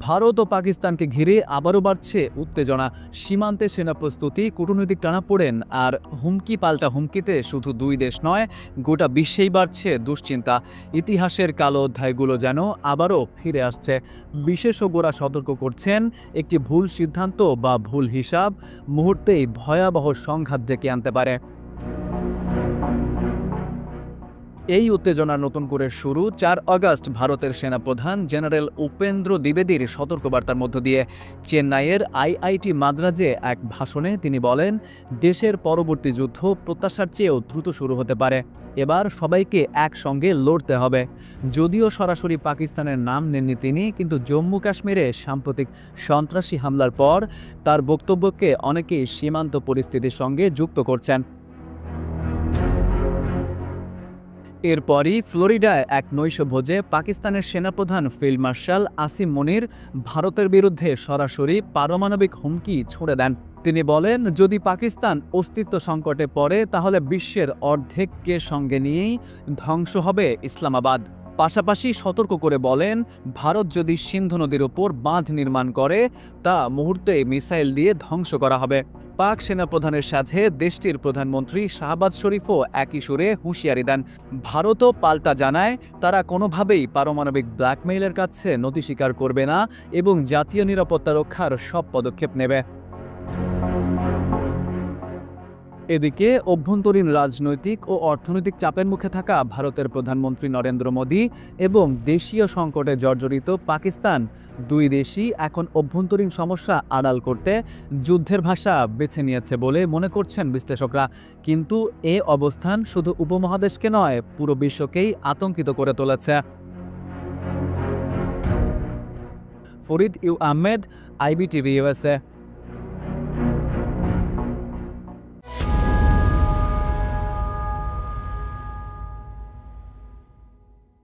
ভারত ও পাকিস্তানকে ঘিরে আবারও বাড়ছে উত্তেজনা। সীমান্তে সেনা প্রস্তুতি, কূটনৈতিক টানাপোড়েন আর হুমকি পাল্টা হুমকিতে শুধু দুই দেশ নয়, গোটা বিশ্বেই বাড়ছে দুশ্চিন্তা। ইতিহাসের কালো অধ্যায়গুলো যেন আবারও ফিরে আসছে। বিশেষজ্ঞরা সতর্ক করছেন, একটি ভুল সিদ্ধান্ত বা ভুল হিসাব মুহূর্তেই ভয়াবহ সংঘাত ডেকে আনতে পারে। এই উত্তেজনার নতুন করে শুরু ৪ আগস্ট ভারতের সেনাপ্রধান জেনারেল উপেন্দ্র দ্বিবেদীর সতর্কবার্তার মধ্য দিয়ে। চেন্নাইয়ের আইআইটি মাদ্রাজে এক ভাষণে তিনি বলেন, দেশের পরবর্তী যুদ্ধ প্রত্যাশার চেয়েও দ্রুত শুরু হতে পারে। এবার সবাইকে একসঙ্গে লড়তে হবে। যদিও সরাসরি পাকিস্তানের নাম নেননি তিনি, কিন্তু জম্মু কাশ্মীরে সাম্প্রতিক সন্ত্রাসী হামলার পর তার বক্তব্যকে অনেকেই সীমান্ত পরিস্থিতির সঙ্গে যুক্ত করছেন। এরপরই ফ্লোরিডায় এক নৈশভোজে পাকিস্তানের সেনাপ্রধান ফিল্ড মার্শাল আসিম মুনির ভারতের বিরুদ্ধে সরাসরি পারমাণবিক হুমকি ছুড়ে দেন। তিনি বলেন, যদি পাকিস্তান অস্তিত্ব সংকটে পড়ে তাহলে বিশ্বের অর্ধেককে সঙ্গে নিয়েই ধ্বংস হবে ইসলামাবাদ। পাশাপাশি সতর্ক করে বলেন, ভারত যদি সিন্ধু নদীর ওপর বাঁধ নির্মাণ করে তা মুহূর্তেই মিসাইল দিয়ে ধ্বংস করা হবে। পাক সেনাপ্রধানের সাথে দেশটির প্রধানমন্ত্রী শাহবাজ শরীফও একই সুরে হুঁশিয়ারি দেন। ভারতও পাল্টা জানায়, তারা কোনোভাবেই পারমাণবিক ব্ল্যাকমেইলের কাছে নতি স্বীকার করবে না এবং জাতীয় নিরাপত্তা রক্ষার সব পদক্ষেপ নেবে। এদিকে অভ্যন্তরীণ রাজনৈতিক ও অর্থনৈতিক চাপের মুখে থাকা ভারতের প্রধানমন্ত্রী নরেন্দ্র মোদী এবং দেশীয় সংকটে জর্জরিত পাকিস্তান, দুই দেশই এখন অভ্যন্তরীণ সমস্যা আড়াল করতে যুদ্ধের ভাষা বেছে নিয়েছে বলে মনে করছেন বিশ্লেষকরা। কিন্তু এ অবস্থান শুধু উপমহাদেশকে নয়, পুরো বিশ্বকেই আতঙ্কিত করে তুলেছে। Farid U Ahmed, IBTV USA।